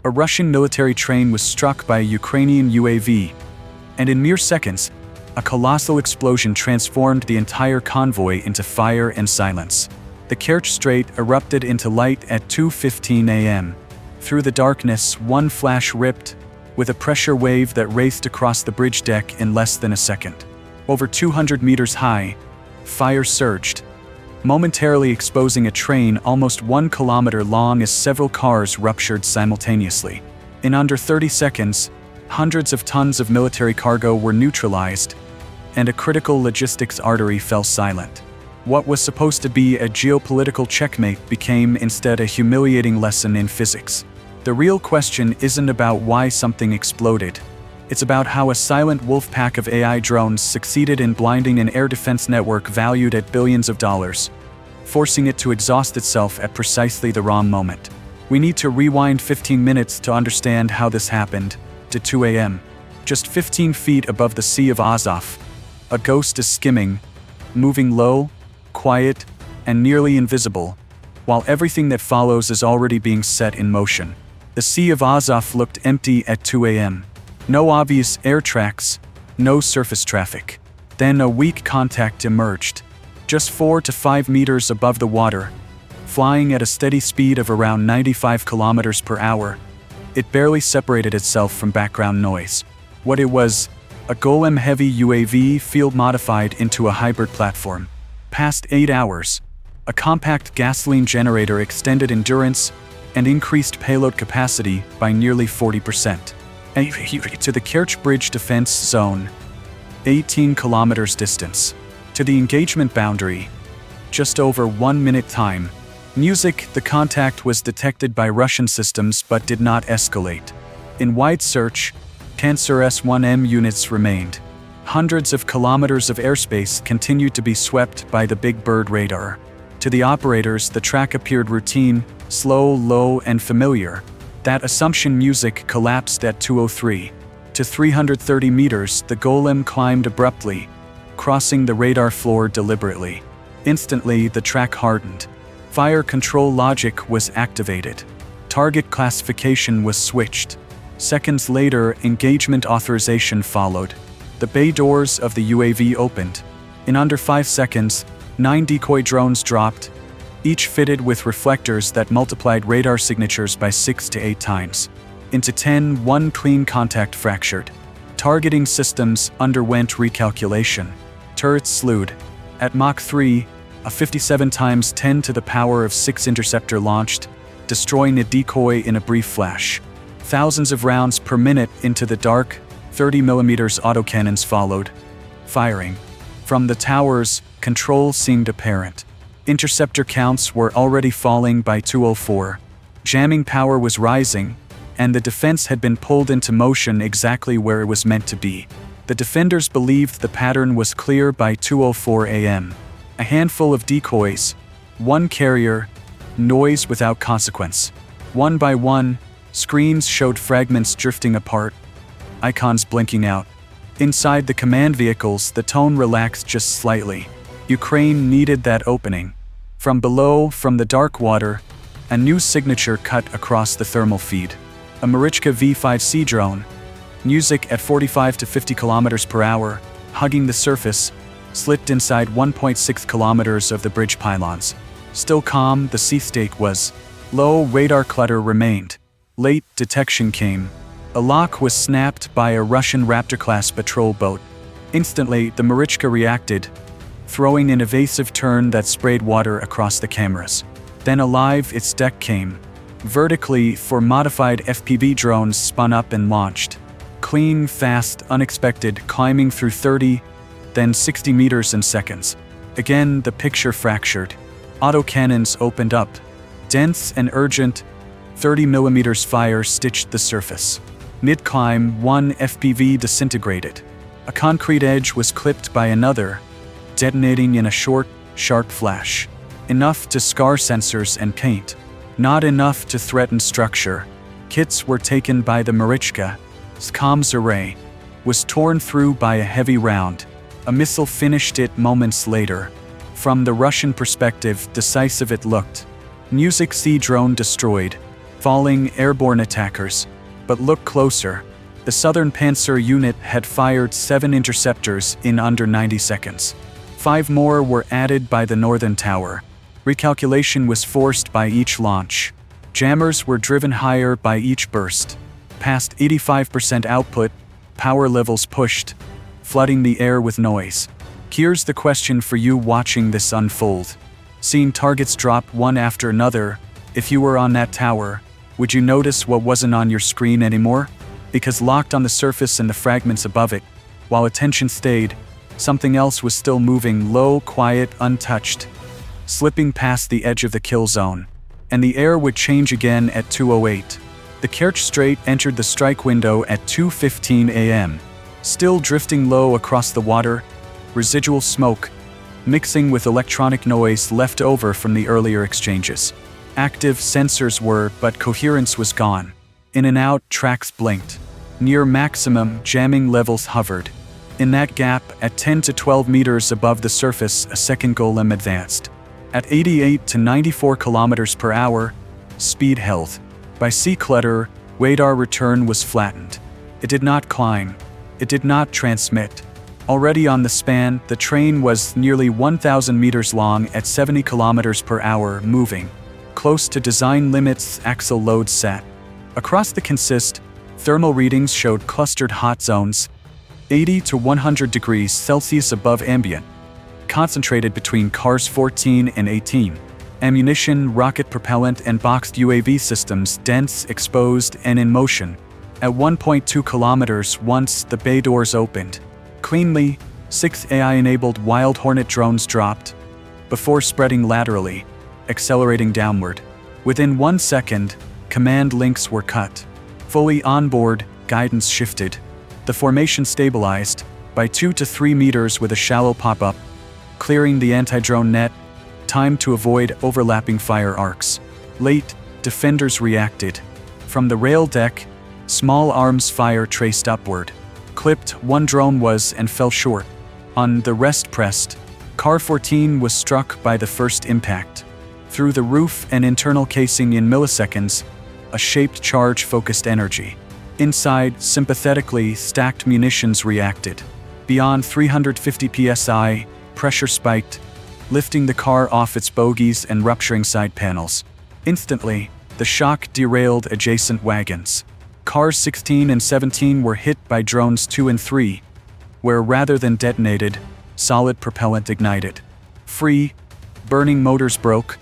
A Russian military train was struck by a Ukrainian UAV, and in mere seconds, a colossal explosion transformed the entire convoy into fire and silence. The Kerch Strait erupted into light at 2:15 a.m. Through the darkness, one flash ripped, with a pressure wave that raced across the bridge deck in less than a second. Over 200 meters high, fire surged, momentarily exposing a train almost 1 kilometer long as several cars ruptured simultaneously. In under 30 seconds, hundreds of tons of military cargo were neutralized, and a critical logistics artery fell silent. What was supposed to be a geopolitical checkmate became instead a humiliating lesson in physics. The real question isn't about why something exploded. It's about how a silent wolf pack of AI drones succeeded in blinding an air defense network valued at billions of dollars, forcing it to exhaust itself at precisely the wrong moment. We need to rewind 15 minutes to understand how this happened. To 2 a.m. Just 15 feet above the Sea of Azov, a ghost is skimming, moving low, quiet, and nearly invisible, while everything that follows is already being set in motion. The Sea of Azov looked empty at 2 a.m. No obvious air tracks, no surface traffic. Then a weak contact emerged, just 4 to 5 meters above the water, flying at a steady speed of around 95 kilometers per hour. It barely separated itself from background noise. What it was, a Golem-heavy UAV field-modified into a hybrid platform. Past 8 hours, a compact gasoline generator extended endurance and increased payload capacity by nearly 40%. To the Kerch Bridge Defense Zone, 18 kilometers distance. To the engagement boundary, just over 1 minute time. Music, the contact was detected by Russian systems but did not escalate. In wide search, Panzer S-1M units remained. Hundreds of kilometers of airspace continued to be swept by the Big Bird radar. To the operators, the track appeared routine, slow, low, and familiar. That assumption music collapsed at 2:03. To 330 meters, the Golem climbed abruptly, crossing the radar floor deliberately. Instantly, the track hardened. Fire control logic was activated. Target classification was switched. Seconds later, engagement authorization followed. The bay doors of the UAV opened. In under 5 seconds, 9 decoy drones dropped, each fitted with reflectors that multiplied radar signatures by 6 to 8 times. Into 10, one clean contact fractured. Targeting systems underwent recalculation. Turrets slewed. At Mach 3, a 57 times 10 to the power of 6 interceptor launched, destroying a decoy in a brief flash. Thousands of rounds per minute into the dark, 30mm autocannons followed, firing. From the towers, control seemed apparent. Interceptor counts were already falling by 2:04. Jamming power was rising, and the defense had been pulled into motion exactly where it was meant to be. The defenders believed the pattern was clear by 2:04 a.m. A handful of decoys, one carrier, noise without consequence. One by one, screens showed fragments drifting apart, icons blinking out. Inside the command vehicles, the tone relaxed just slightly. Ukraine needed that opening. From below, from the dark water, a new signature cut across the thermal feed. A Marichka V-5C drone, music at 45 to 50 kilometers per hour, hugging the surface, slipped inside 1.6 kilometers of the bridge pylons. Still calm, the sea state was low, radar clutter remained. Late detection came. A lock was snapped by a Russian Raptor-class patrol boat. Instantly, the Marichka reacted, throwing an evasive turn that sprayed water across the cameras. Then alive, its deck came. Vertically, four modified FPV drones spun up and launched. Clean, fast, unexpected, climbing through 30, then 60 meters in seconds. Again, the picture fractured. Autocannons opened up. Dense and urgent, 30mm fire stitched the surface. Mid-climb, one FPV disintegrated. A concrete edge was clipped by another, detonating in a short, sharp flash. Enough to scar sensors and paint. Not enough to threaten structure. Kits were taken by the Marichka. Comms array was torn through by a heavy round. A missile finished it moments later. From the Russian perspective, decisive it looked. Music C drone destroyed. falling airborne attackers. But look closer. The Southern Panzer Unit had fired 7 interceptors in under 90 seconds. 5 more were added by the Northern Tower. Recalculation was forced by each launch. Jammers were driven higher by each burst. Past 85% output, power levels pushed, flooding the air with noise. Here's the question for you watching this unfold. Seeing targets drop one after another, if you were on that tower, would you notice what wasn't on your screen anymore? Because locked on the surface and the fragments above it, while attention stayed, something else was still moving low, quiet, untouched, slipping past the edge of the kill zone. And the air would change again at 2:08. The Kerch Strait entered the strike window at 2:15 a.m., still drifting low across the water, residual smoke, mixing with electronic noise left over from the earlier exchanges. Active sensors were, but coherence was gone. In and out, tracks blinked. Near maximum, jamming levels hovered. In that gap, at 10 to 12 meters above the surface, a second golem advanced. At 88 to 94 kilometers per hour, speed held. By sea clutter, radar return was flattened. It did not climb. It did not transmit. Already on the span, the train was nearly 1,000 meters long at 70 kilometers per hour, moving close to design limits. Axle load set. Across the consist, thermal readings showed clustered hot zones, 80 to 100 degrees Celsius above ambient, concentrated between cars 14 and 18. Ammunition, rocket propellant, and boxed UAV systems dense, exposed, and in motion. At 1.2 kilometers once the bay doors opened. Cleanly, 6 AI-enabled Wild Hornet drones dropped, before spreading laterally, accelerating downward. Within 1 second, command links were cut. Fully on board, guidance shifted. The formation stabilized by 2 to 3 meters with a shallow pop-up, clearing the anti-drone net. Time to avoid overlapping fire arcs. Late, defenders reacted. From the rail deck, small arms fire traced upward. Clipped, 1 drone was and fell short. On the rest pressed, Car 14 was struck by the first impact. Through the roof and internal casing in milliseconds, a shaped charge focused energy. Inside, sympathetically stacked munitions reacted. Beyond 350 psi, pressure spiked, lifting the car off its bogies and rupturing side panels. Instantly, the shock derailed adjacent wagons. Cars 16 and 17 were hit by drones 2 and 3, where rather than detonated, solid propellant ignited. Free, burning motors broke,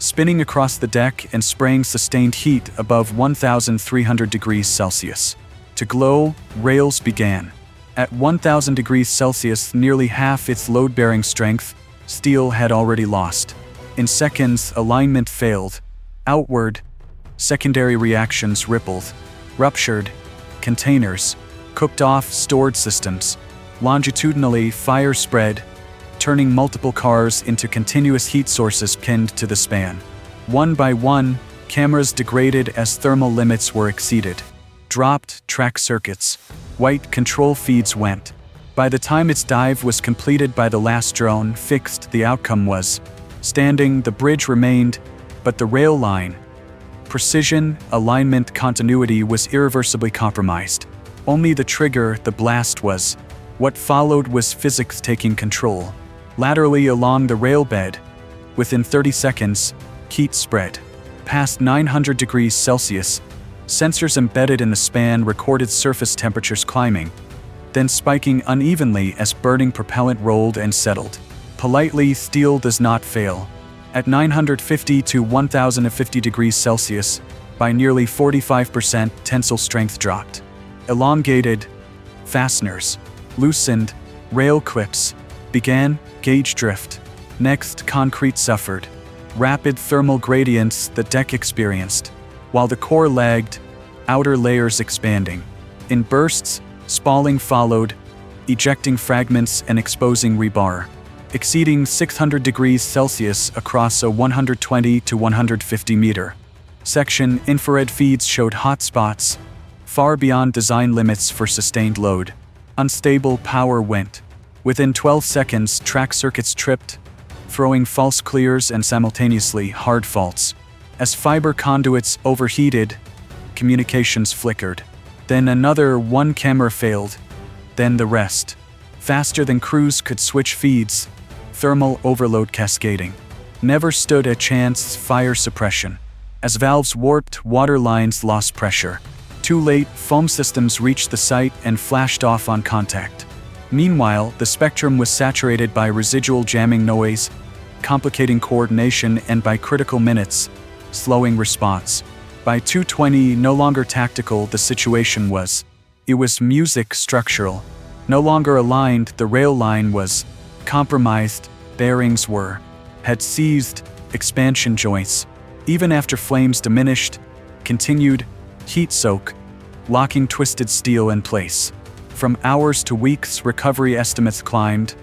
spinning across the deck and spraying sustained heat above 1,300 degrees Celsius. To glow, rails began. At 1,000 degrees Celsius, nearly half its load-bearing strength, steel had already lost. In seconds, alignment failed. Outward, secondary reactions rippled. Ruptured, containers, cooked off stored systems. Longitudinally, fire spread, turning multiple cars into continuous heat sources pinned to the span. One by one, cameras degraded as thermal limits were exceeded. Dropped track circuits. White control feeds went. By the time its dive was completed by the last drone fixed, the outcome was standing. The bridge remained, but the rail line, precision, alignment, continuity was irreversibly compromised. Only the trigger, the blast was. What followed was physics taking control. Laterally along the rail bed, within 30 seconds, heat spread. Past 900 degrees Celsius, sensors embedded in the span recorded surface temperatures climbing, then spiking unevenly as burning propellant rolled and settled. Politely, steel does not fail. At 950 to 1,050 degrees Celsius, by nearly 45%, tensile strength dropped. Elongated, fasteners loosened, rail clips began, gauge drift. Next, concrete suffered. Rapid thermal gradients the deck experienced. While the core lagged, outer layers expanding. In bursts, spalling followed, ejecting fragments and exposing rebar. Exceeding 600 degrees Celsius across a 120 to 150 meter section, infrared feeds showed hot spots, far beyond design limits for sustained load. Unstable power went. Within 12 seconds, track circuits tripped, throwing false clears and simultaneously hard faults. As fiber conduits overheated, communications flickered. Then another one camera failed, then the rest. Faster than crews could switch feeds, thermal overload cascading. Never stood a chance fire suppression. As valves warped, water lines lost pressure. Too late, foam systems reached the site and flashed off on contact. Meanwhile, the spectrum was saturated by residual jamming noise, complicating coordination, and by critical minutes, slowing response. By 2:20, no longer tactical, the situation was. It was music structural. No longer aligned, the rail line was compromised, bearings had seized, expansion joints. Even after flames diminished, continued, heat soak, locking twisted steel in place. From hours to weeks, recovery estimates climbed,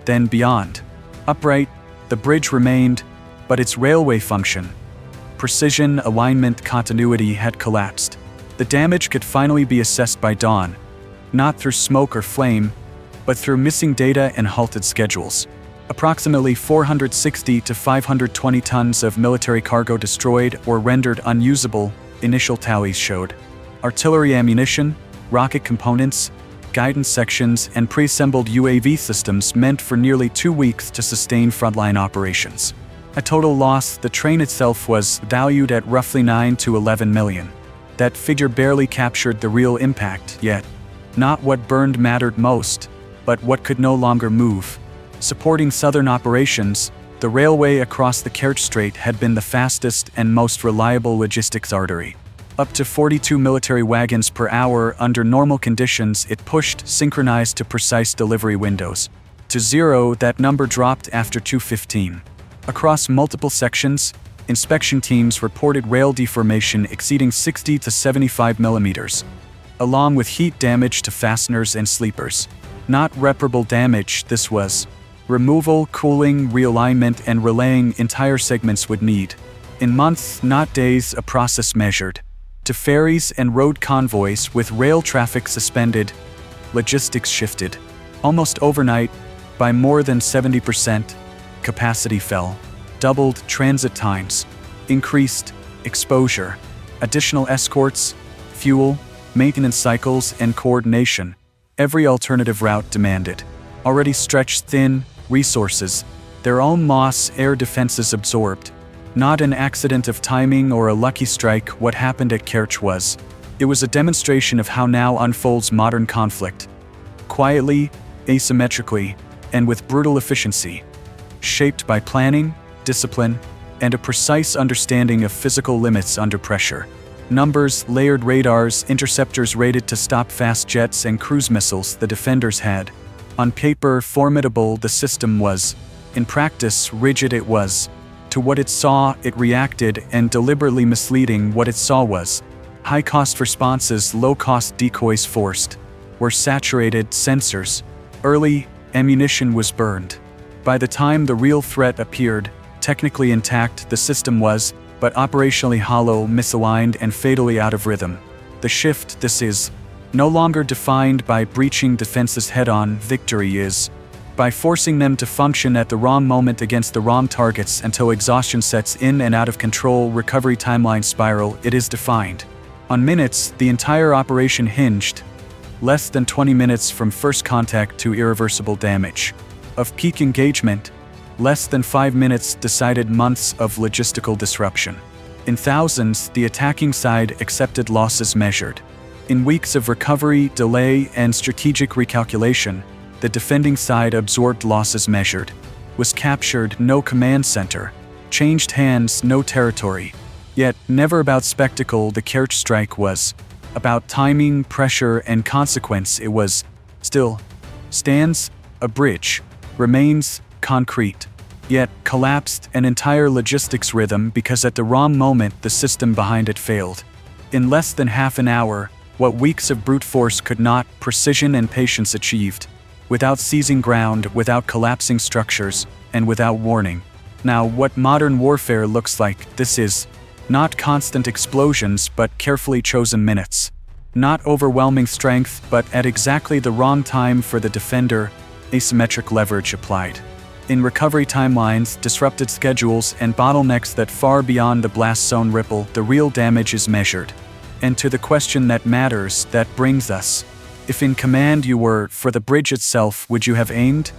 then beyond. Upright, the bridge remained, but its railway function, precision, alignment, continuity had collapsed. The damage could finally be assessed by dawn, not through smoke or flame, but through missing data and halted schedules. Approximately 460 to 520 tons of military cargo destroyed or rendered unusable, initial tallies showed. Artillery ammunition, rocket components, guidance sections, and pre-assembled UAV systems meant for nearly 2 weeks to sustain frontline operations. A total loss, the train itself was valued at roughly 9 to 11 million. That figure barely captured the real impact, yet. Not what burned mattered most, but what could no longer move. Supporting southern operations, the railway across the Kerch Strait had been the fastest and most reliable logistics artery. Up to 42 military wagons per hour under normal conditions, it pushed, synchronized to precise delivery windows. To zero, that number dropped after 2:15. Across multiple sections, inspection teams reported rail deformation exceeding 60 to 75 millimeters, along with heat damage to fasteners and sleepers. Not reparable damage, this was. Removal, cooling, realignment, and relaying entire segments would need. In months, not days, a process measured. To ferries and road convoys with rail traffic suspended, logistics shifted. Almost overnight, by more than 70%, capacity fell. Doubled transit times. Increased exposure. Additional escorts, fuel, maintenance cycles, and coordination. Every alternative route demanded. Already stretched thin, resources, their own moss air defenses absorbed. Not an accident of timing or a lucky strike, what happened at Kerch was. It was a demonstration of how now unfolds modern conflict. Quietly, asymmetrically, and with brutal efficiency. Shaped by planning, discipline, and a precise understanding of physical limits under pressure. Numbers, layered radars, interceptors rated to stop fast jets, and cruise missiles the defenders had. On paper, formidable the system was. In practice, rigid it was. To what it saw, it reacted, and deliberately misleading what it saw was. High-cost responses, low-cost decoys forced. Were saturated sensors. Early, ammunition was burned. By the time the real threat appeared, technically intact the system was, but operationally hollow, misaligned, and fatally out of rhythm. The shift, this is, no longer defined by breaching defenses head-on, victory is, by forcing them to function at the wrong moment against the wrong targets until exhaustion sets in and out of control recovery timeline spiral, it is defined. On minutes, the entire operation hinged. Less than 20 minutes from first contact to irreversible damage. Of peak engagement, less than 5 minutes decided months of logistical disruption. In thousands, the attacking side accepted losses measured. In weeks of recovery, delay, and strategic recalculation, the defending side absorbed losses measured. Was captured, no command center. Changed hands, no territory. Yet, never about spectacle, the Kerch strike was. About timing, pressure, and consequence, it was. Still. Stands, a bridge. Remains, concrete. Yet, collapsed an entire logistics rhythm because at the wrong moment the system behind it failed. In less than half an hour, what weeks of brute force could not, precision and patience achieved. Without seizing ground, without collapsing structures, and without warning. Now, what modern warfare looks like, this is not constant explosions but carefully chosen minutes. Not overwhelming strength but at exactly the wrong time for the defender, asymmetric leverage applied. In recovery timelines, disrupted schedules, and bottlenecks that far beyond the blast zone ripple, the real damage is measured. And to the question that matters, that brings us. If in command you were, for the bridge itself, would you have aimed?